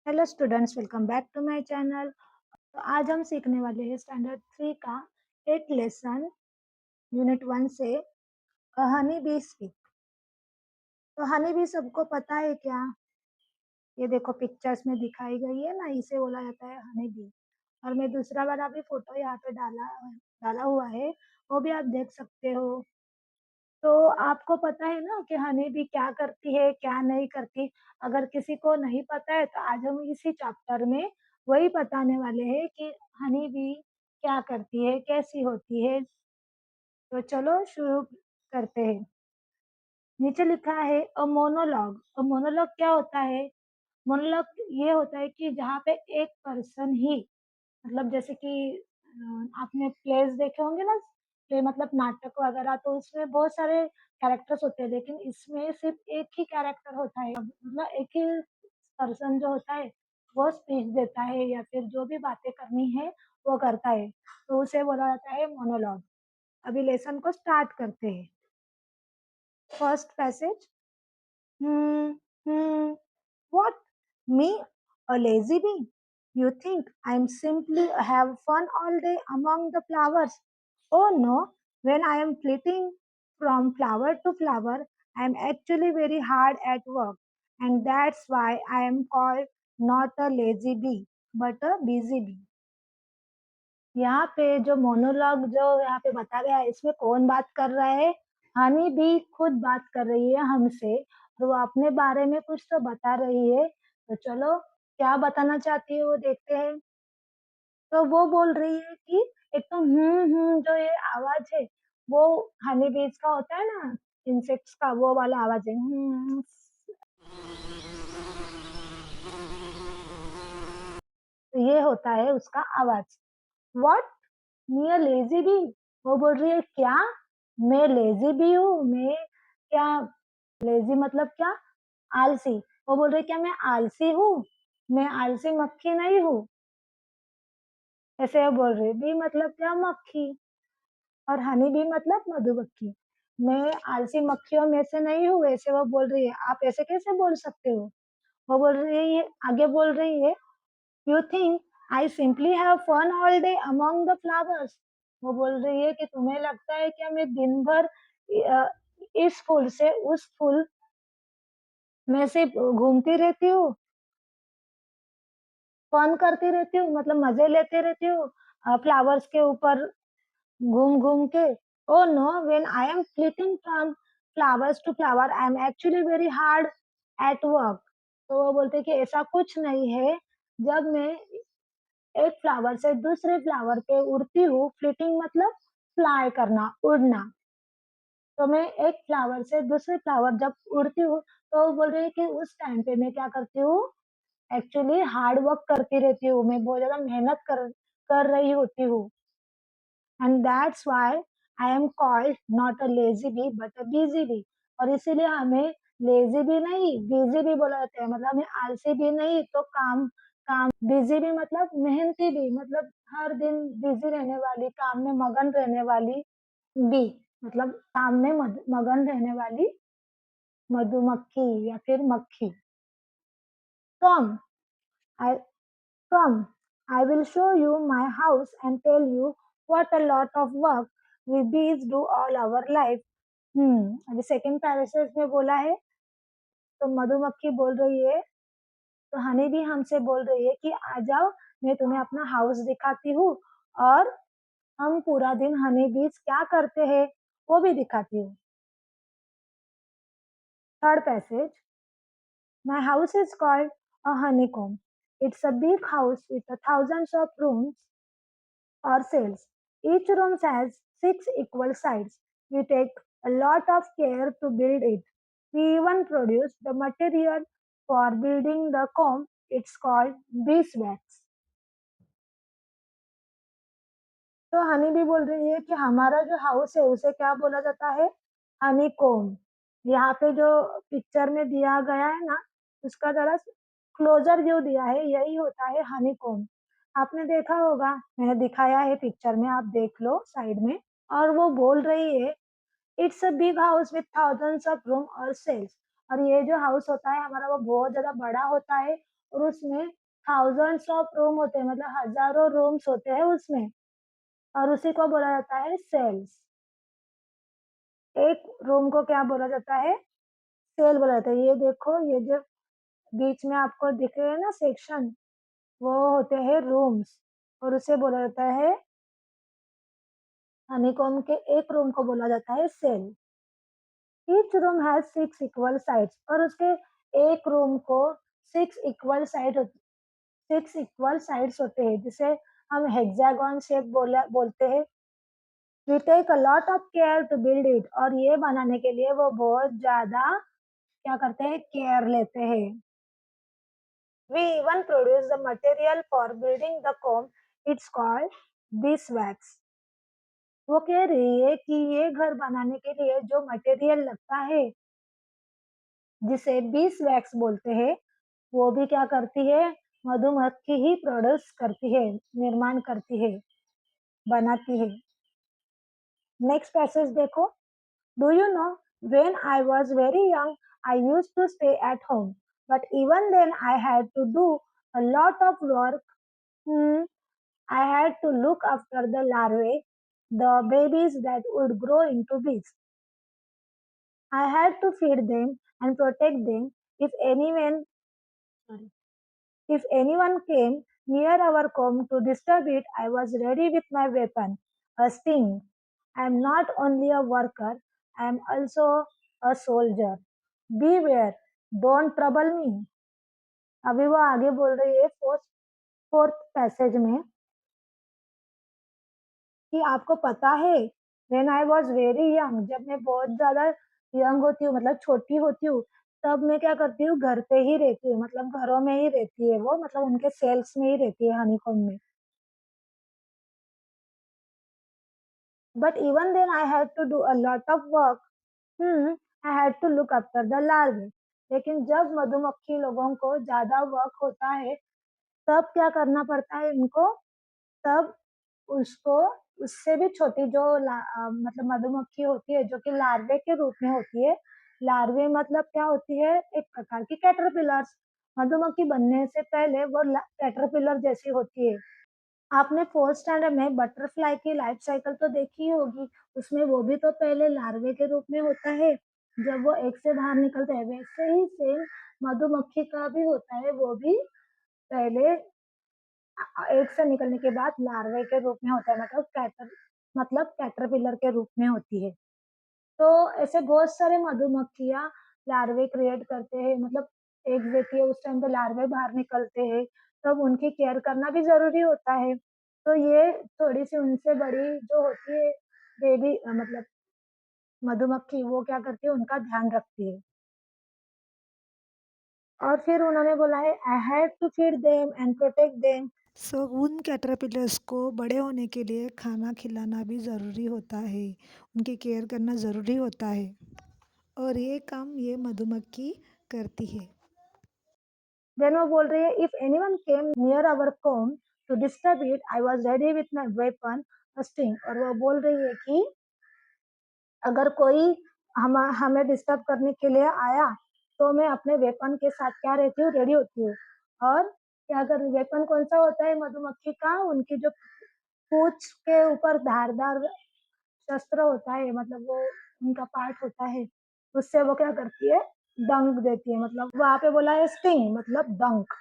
Hello students, welcome back to my channel. तो आज हम सीखने वाले हैं स्टैंडर्ड 3 का एक लेसन यूनिट 1 से हनी बी स्पीक। तो हनी बी सबको पता है क्या? ये देखो पिक्चर्स में दिखाई गई है ना, इसे बोला जाता है हनी बी। और मैं दूसरा वाला भी फोटो यहाँ पे डाला हुआ है, वो भी आप देख सकते हो। तो आपको पता है ना कि हनी बी क्या करती है, क्या नहीं करती। अगर किसी को नहीं पता है तो आज हम इसी चैप्टर में वही बताने वाले हैं कि हनी बी क्या करती है, कैसी होती है। तो चलो शुरू करते हैं। नीचे लिखा है अ मोनोलॉग। अ मोनोलॉग क्या होता है? मोनोलॉग ये होता है कि जहाँ पे एक पर्सन ही, मतलब जैसे कि आपने प्लेस देखे होंगे ना, प्ले मतलब नाटक वगैरह, तो उसमें बहुत सारे कैरेक्टर्स होते हैं, लेकिन इसमें सिर्फ एक ही कैरेक्टर होता है, मतलब एक ही पर्सन जो होता है वो स्पीच देता है या फिर जो भी बातें करनी है वो करता है, तो उसे बोला जाता है मोनोलॉग। अभी लेसन को स्टार्ट करते हैं। First passage. Hmm, hmm. What? Me? A lazy bee? You think I'm simply have fun all day among the flowers? Oh no, when I am flitting from flower to flower, I am actually very hard at work. And that's why I am called not a lazy bee, but a busy bee. यहाँ पे जो monologue जो यहाँ पे बताया गया है, इसमें कौन बात कर रहा है? हनी भी खुद बात कर रही है हमसे, और वो अपने बारे में कुछ तो बता रही है। तो चलो क्या बताना चाहती है वो देखते हैं। तो वो बोल रही है कि एक तो जो ये आवाज है वो हनी बीज का होता है ना, इंसेक्ट्स का, वो वाला आवाज है। तो ये होता है उसका आवाज। What? Me a lazy bee? वो बोल रही है क्या? मैं लेज़ी बी हूँ? मैं क्या? लेज़ी मतलब क्या? आलसी। वो बोल रही है क्या मैं आलसी हूँ? मैं आलसी मक्खी नहीं हूँ। ऐसे वो बोल रही है। बी मतलब क्या? मक्खी। और हनी बी मतलब मधुमक्खी। मैं आलसी मक्खियों में से नहीं हूँ, ऐसे वो बोल रही है। आप ऐसे कैसे बोल सकते हो? वो बोल रही है, आगे बोल रही है, you think I simply have fun all day among the flowers? वो बोल रही है कि तुम्हें लगता है क्या मैं दिन भर अ, इस फूल से उस फूल में से घूमती रहती हूँ, फन करती रहती हूँ, मतलब मजे लेते रहती हूँ फ्लावर्स के ऊपर घूम घूम के। Oh no, when I am flitting from flowers to flower I am actually very hard at work. तो वो बोलते हैं कि ऐसा कुछ नहीं है। जब मैं एक फ्लावर से दूसरे फ्लावर पे उड़ती हूँ, फ्लिटिंग मतलब फ्लाई करना, उड़ना। तो मैं एक फ्लावर से दूसरे फ्लावर जब उड़ती हूँ, तो वो बोल रही है कि उस टाइम पे मैं क्या करती हूँ, एक्चुअली हार्ड वर्क करती रहती हूँ, मैं बहुत ज़्यादा मेहनत कर रही होती हूँ। And that's why I am called not a lazy bee but a busy bee. और इसीलिए हमें लेज़ी भी नहीं, बिज़ी भी बोला जाता है। मतलब हमें आलसी भी नहीं, तो काम काम बिज़ी भी मतलब मेहनती भी, मतलब हर दिन बिज़ी रहने वाली, काम में मगन रहने वाली बी, मतलब काम में मगन रहने वाली मधुमक्खी या फिर मक्खी। Come I come I will show you my house and tell you what a lot of work we bees do all our life. अभी सेकंड पैराग्राफ में बोला है, तो मधुमक्खी बोल रही है, तो हनी भी हमसे बोल रही है कि आ जाओ, मैं तुम्हें अपना हाउस दिखाती हूँ, और हम पूरा दिन हनी बीज क्या करते हैं वो भी दिखाती हूँ। Third passage. My house is called a honeycomb. It's a big house with thousands of rooms or cells. Each room has six equal sides. We take a lot of care to build it. We even produce the material for building the comb. It's called beeswax. तो हनी भी बोल रही है कि हमारा जो house है उसे क्या बोला जाता है? हनी कोम। यहाँ पे जो पिक्चर में दिया गया है ना, उसका जरा क्लोजर व्यू दिया है, यही होता है हनी कोम। आपने देखा होगा, मैंने दिखाया है पिक्चर में, आप देख लो साइड में। और वो बोल रही है, it's a big house with thousands of room और सेल्स। और ये जो हाउस होता है हमारा, वो बहुत ज्यादा बड़ा होता है, और उसमें थाउजेंड्स ऑफ रूम होते हैं, मतलब हज़ारों रूम्स होते हैं उसमें, और उसी को बोला जाता है सेल्स। एक रूम को क्या बोला जाता है? सेल बोला जाता है। ये देखो, ये जो बीच में आपको दिख रहे हैं ना सेक्शन, वो होते हैं रूम्स, और उसे बोला जाता है, हनीकॉम्ब के एक रूम को बोला जाता है cell. Each room has 6 equal sides, और उसके एक रूम को 6 इक्वल साइड 6 इक्वल साइड्स होते हैं, जिसे हम हेक्सागोन शेप बोलते हैं। We take a lot of care to build it, और ये बनाने के लिए वो बहुत ज़्यादा क्या करते हैं? केयर लेते हैं। We even produce the material for building the comb. It's called beeswax. वो कह रही है कि ये घर बनाने के लिए जो मटेरियल लगता है, जिसे बीस वैक्स बोलते हैं, वो भी क्या करती है? मधुमक्खी ही प्रोड्यूस करती है, निर्माण करती है, बनाती है। नेक्स्ट पैसेज देखो। Do you know, when I was very young I used to stay at home, but even then I had to do a lot of work. Hmm, I had to look after the larvae, the babies that would grow into bees. I had to feed them and protect them. If anyone, sorry, if anyone came near our comb to disturb it, I was ready with my weapon, a sting. I am not only a worker, I am also a soldier. Beware, don't trouble me. अभी वो आगे बोल रही है fourth passage में कि आपको पता है, when I was very young, जब मैं बहुत ज़्यादा यंग होती हूँ, मतलब छोटी होती हूँ, तब मैं क्या करती हूँ? घर पे ही रहती हूँ, मतलब घरों में ही रहती है वो, मतलब उनके सेल्स में ही रहती है, हनीकॉम्ब में। But even then I had to do a lot of work. I had to look after the larvae. लेकिन जब मधुमक्खी लोगों को ज़्यादा वर्क होता है, तब क्या करना पड़ता है इनको? तब उसको उससे भी छोटी जो मतलब मधुमक्खी होती है, जो कि लार्वे के रूप में होती है। लार्वे मतलब क्या होती है? एक प्रकार की कैटरपिलर्स। मधुमक्खी बनने से पहले वो कैटरपिलर जैसी होती है। आपने फोर्थ स्टैंडर्ड में बटरफ्लाई की लाइफ साइकिल तो देखी ही होगी। उसमें वो भी तो पहले लार्वे के रूप में होता है, जब वो एग से बाहर निकलता है। वैसे ही सेम मधुमक्खी का भी होता है, वो भी पहले एग से निकलने के बाद लार्वे के रूप में होता है, मतलब कैटरपिलर के रूप में होती है। तो ऐसे बहुत सारे मधुमक्खियाँ लार्वे क्रिएट करते हैं, मतलब एग देती है, उस टाइम पे लार्वे बाहर निकलते हैं, तब उनकी केयर करना भी ज़रूरी होता है। तो ये थोड़ी-सी उनसे बड़ी जो होती है बेबी मतलब मधुमक्खी, वो क्या करती है? उनका ध्यान रखती है। और फिर उन्होंने बोला है, I had to feed them and protect them. So उन कैटरपिलर्स को बड़े होने के लिए खाना खिलाना भी ज़रूरी होता है, उनकी केयर करना ज़रूरी होता है, और ये काम ये मधुमक्खी करती है। देन वो बोल रही है, if anyone came near our comb to disturb it, I was ready with my weapon, a sting. और वो बोल रही है कि अगर कोई हमें डिस्टर्ब करने के लिए आया, तो मैं अपने वेपन के साथ क्या रहती हूँ? रेडी होती हूँ। और क्या कर वेपन कौन-सा होता है मधुमक्खी का? उनकी जो पूँछ के ऊपर धारदार शस्त्र होता है, मतलब वो उनका पार्ट होता है, उससे वो क्या करती है? डंक देती है, मतलब वहाँ पे बोला है स्टिंग मतलब डंक।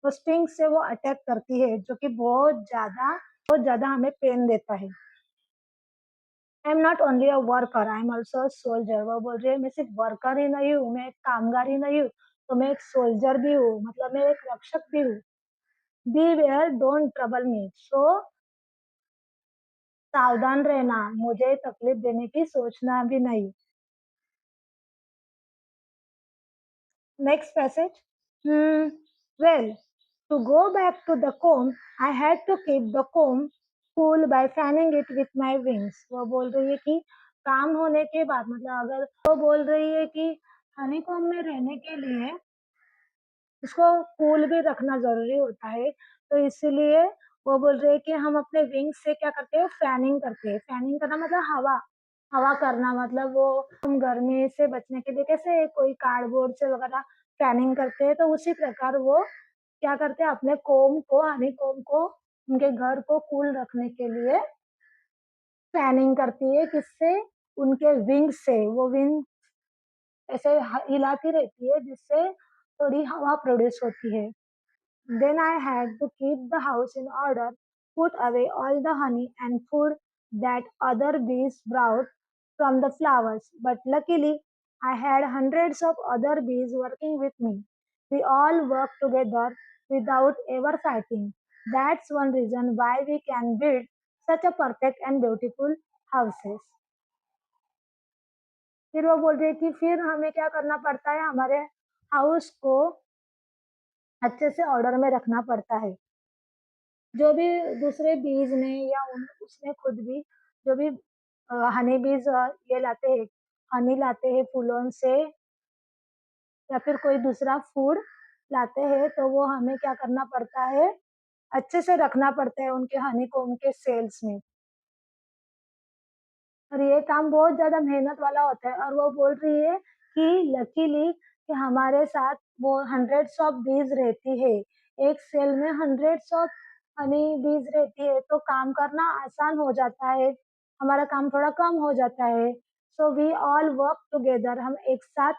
तो स्टिंग से वो अटैक करती है, जो कि बहुत ज़्यादा हमें पेन देता है। I am not only a worker, I am also a soldier. वो बोल रही है, मैं सिर्फ वर्कर ही नहीं हूँ, मैं एक कामगार ही नहीं हूँ, तो मैं एक सोल्जर भी हूँ, मतलब मैं एक रक्षक भी हूँ। Beware, don't trouble me. So सावधान रहना, मुझे तकलीफ देने की सोचना भी नहीं। Next passage. Hmm. Well, to go back to the comb, I had to keep the comb cool by fanning it with my wings. वो बोल रही है कि काम होने के बाद, मतलब अगर वो बोल रही है कि हनीकॉम्ब में रहने के लिए उसको कूल भी रखना ज़रूरी होता है, तो इसीलिए वो बोल रही है कि हम अपने विंग्स से क्या करते हैं? फैनिंग करते हैं। फैनिंग करना मतलब हवा करना, मतलब वो हम गर्मी से बचने के लिए कैसे कोई कार्डबोर्ड से वगैरह फैनिंग करते हैं, तो उसी प्रकार वो क्या करते हैं अपने कोम को हनी कोम को उनके घर को कूल रखने के लिए फैनिंग करती है किससे उनके विंग से वो विंग ऐसे हिलाती रहती है जिससे थोड़ी हवा प्रोड्यूस होती है. Then I had to keep the house in order, put away all the honey and food that other bees brought from the flowers. But luckily, I had hundreds of other bees working with me. We all worked together without ever fighting. That's one reason why we can build such a perfect and beautiful houses. फिर वो बोल रही है कि फिर हमें क्या करना पड़ता है हमारे हाउस को अच्छे से ऑर्डर में रखना पड़ता है. जो भी दूसरे बीज ने या उसने खुद भी जो भी हनी बीज ये लाते हैं हनी लाते हैं फूलों से या फिर कोई दूसरा फूड लाते हैं तो वो हमें क्या करना पड़ता है अच्छे से रखना पड़ता है उनके हनी को उनके सेल्स में. और ये काम बहुत ज़्यादा मेहनत वाला होता है और वो बोल रही है कि लकीली कि हमारे साथ वो हंड्रेड्स ऑफ बीज रहती है. एक सेल में हंड्रेड्स ऑफ हनी बीज रहती है तो काम करना आसान हो जाता है. हमारा काम थोड़ा कम हो जाता है. So we all work together हम एक साथ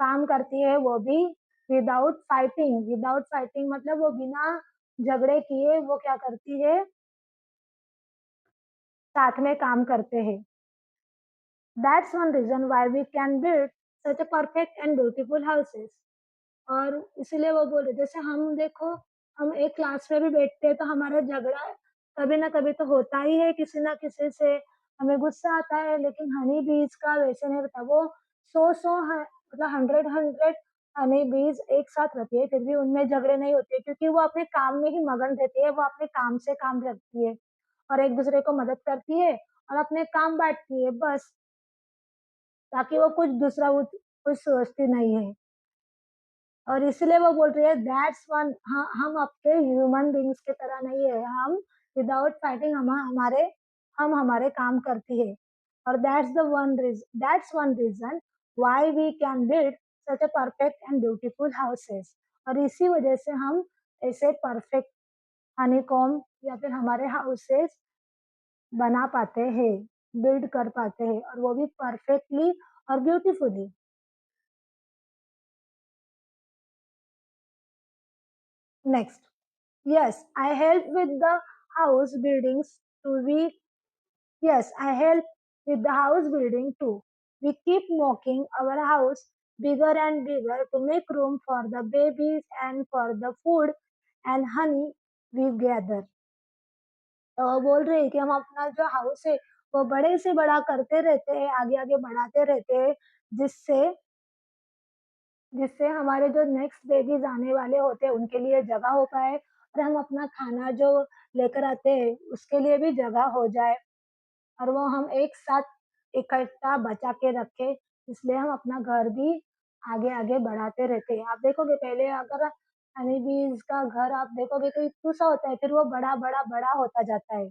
काम करती है वो भी विदाउट फाइटिंग मतलब वो बिना झगड़े किए वो क्या करती है साथ में काम करते हैं. That's one reason why we can build such a perfect and beautiful houses. और इसीलिए वो बोले जैसे हम देखो हम एक क्लास में भी बैठते हैं तो हमारा झगड़ा कभी ना कभी तो होता ही है किसी ना किसी से. हमें गुस्सा आता है लेकिन हनी बीज का वैसे नहीं रहता. वो मतलब हंड्रेड हनी बीज एक साथ रहती है फिर भी उनमें झगड़े नहीं होते क्योंकि वो अपने काम में ही मगन रहती है. वो अपने काम से काम रखती है और एक दूसरे को मदद करती है और अपने काम बांटती है बस. ताकि वो कुछ दूसरा वो कुछ सोचती नहीं है. और इसलिए वो बोल रही है दैट्स वन हाँ, हम आपके ह्यूमन बीइंग्स की तरह नहीं है. हम विदाउट फाइटिंग हम हमारे काम करती है. और that's one reason why we can build such a perfect and beautiful houses. और इसी वजह से हम ऐसे परफेक्ट हनीकॉम्ब या फिर हमारे हाउसेस बना पाते हैं, बिल्ड कर पाते हैं और वो भी परफेक्टली और beautifully. Next, yes, I help with the house buildings to we yes, I help with the house building too. We keep making our house bigger and bigger to make room for the babies and for the food and honey we gather. तो वो बोल रही है कि हम अपना जो house है वो बड़े से बड़ा करते रहते हैं, आगे आगे बढ़ाते रहते हैं जिससे जिससे हमारे जो नेक्स्ट बेबीज आने वाले होते हैं उनके लिए जगह हो पाए और हम अपना खाना जो लेकर आते हैं उसके लिए भी जगह हो जाए और वो हम एक साथ इकट्ठा बचा के रखें. इसलिए हम अपना घर भी आगे आगे बढ़ाते रहते हैं. आप देखोगे पहले अगर हनी बीज का घर आप देखोगे तो इतना सा होता है फिर वो बड़ा बड़ा बड़ा होता जाता है.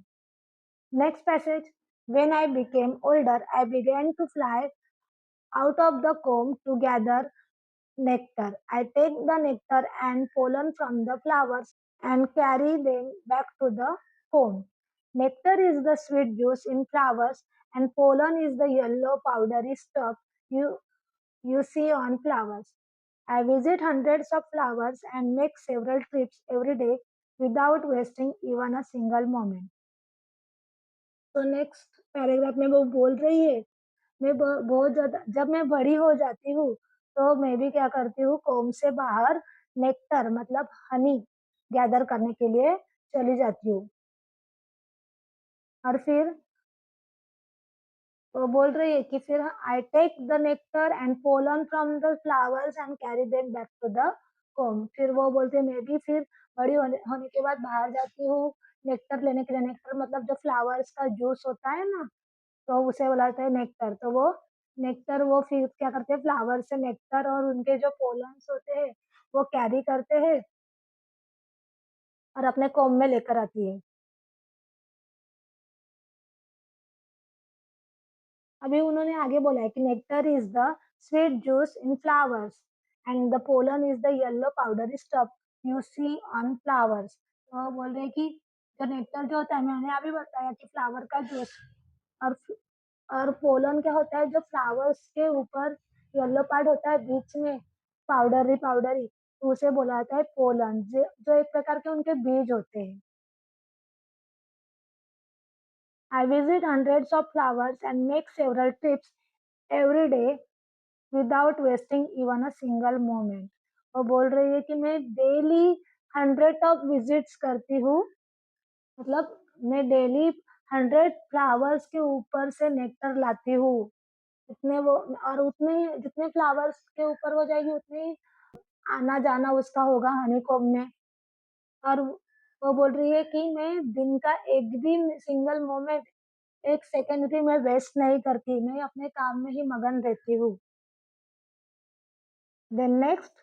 Next passage. When I became older, I began to fly out of the comb to gather nectar. I take the nectar and pollen from the flowers and carry them back to the comb. Nectar is the sweet juice in flowers, and pollen is the yellow powdery stuff you see on flowers. I visit hundreds of flowers and make several trips every day without wasting even a single moment. तो next paragraph में वो बोल रही है बहुत ज़्यादा जब मैं बड़ी हो जाती हूँ, तो मैं भी क्या करती हूँ कोम से बाहर नेक्टर मतलब हनी गैदर करने के लिए चली जाती हूँ. और फिर वो बोल रही है कि फिर I take the nectar and pollen from the flowers and carry them back to the comb. फिर वो बोलते हैं मैं भी फिर बड़ी होने के बाद बाहर जाती हूँ नेक्टर लेने के लिए. नेक्टर मतलब जो फ्लावर्स का जूस होता है ना तो उसे बुलाते हैं नेक्टर. तो वो नेक्टर वो फिर क्या करते हैं फ्लावर से नेक्टर और उनके जो पोलन्स होते हैं वो कैरी करते हैं और अपने कोम में लेकर आती है. अभी उन्होंने आगे बोला है कि nectar is the sweet juice in flowers and the pollen is the yellow powdery stuff you see on flowers. तो बोल रहे हैं कि जो नेक्टर जो होता है, मैंने अभी बताया कि फ्लावर का जूस, और और पोलन क्या होता है, जो फ्लावर्स के ऊपर येलो पार्ट होता है बीच में, पाउडरी पाउडरी, तो उसे बोला जाता है पोलन, जो एक प्रकार के उनके बीज होते हैं. I visit hundreds of flowers and make several trips every day without wasting even a single moment. वो बोल रही है कि मैं डेली 100 ऑफ विजिट्स करती हूँ, मतलब मैं डेली 100 फ्लावर्स के ऊपर से नेक्टर लाती हूँ. जितने वो, और उतने जितने फ्लावर्स के ऊपर हो जाएगी उतने ही आना जाना उसका होगा हनीकॉम्ब में. और वो बोल रही है कि मैं दिन का एक भी सिंगल मोमेंट, एक सेकंड भी मैं वेस्ट नहीं करती, मैं अपने काम में ही मगन रहती हूँ. Then next,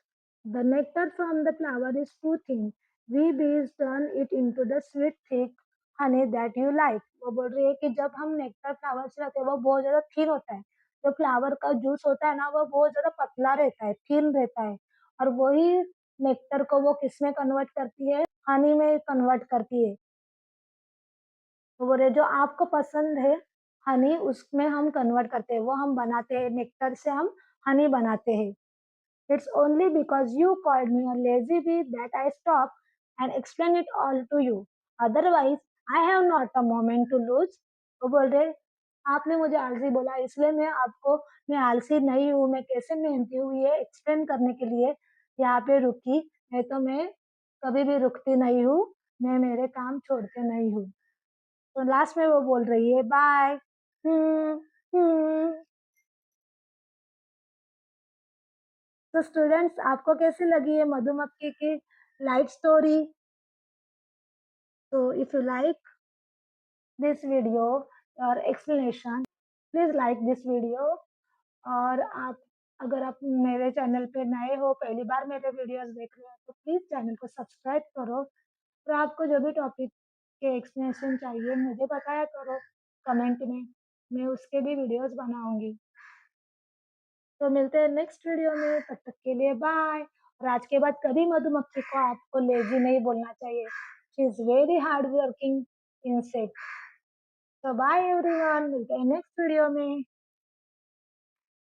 the nectar from the flower is too thin. We bees turn it into the sweet thick honey that you like. वो बोल रही है कि जब हम नेक्टर फ्लावर से लाते हैं वो बहुत ज़्यादा थिन होता है. जो फ्लावर का जूस होता है ना वो बहुत ज़्यादा पतला रहता है, थिन रहता है. और वही नेक्टर को वो किसमें कन्वर्ट करती है? हनी में कन्वर्ट करती है. तो बोल रहे जो आपको पसंद है हनी, उसमें हम कन्वर्ट करते हैं, वो हम बनाते हैं, नेक्टर से हम हनी बनाते हैं. It's only because you called me a lazy bee that I stopped and explained it all to you. Otherwise, I have not a moment to lose. वो बोल रहे आपने मुझे आलसी बोला इसलिए मैं आलसी नहीं हूँ, मैं कैसे मेहनती हूँ ये एक्सप्लेन करने के लिए यहाँ पे रुकी, नहीं तो मैं कभी भी रुकती नहीं हूँ, मैं मेरे काम छोड़ते नहीं हूँ. तो लास्ट में वो बोल रही है बाय. हम्म. हम्म. तो स्टूडेंट्स आपको कैसी लगी ये मधुमक्खी की life story? So if you like this video or explanation, please like this video. और आप, अगर आप मेरे चैनल पे नए हो, पहली बार मेरे वीडियोस देख रहे हो, तो प्लीज़ चैनल को सब्सक्राइब करो. और आपको जो भी टॉपिक के एक्सप्लेनेशन चाहिए मुझे बताया करो कमेंट में, मैं उसके भी वीडियोस बनाऊंगी. तो मिलते हैं नेक्स्ट वीडियो में, तब तक के लिए बाय. और आज के बाद कभी मधुमक्खी को आपको लेजी नहीं बोलना चाहिए. She is very hard working insect. तो बाय एवरीवन, मिलते हैं नेक्स्ट वीडियो में.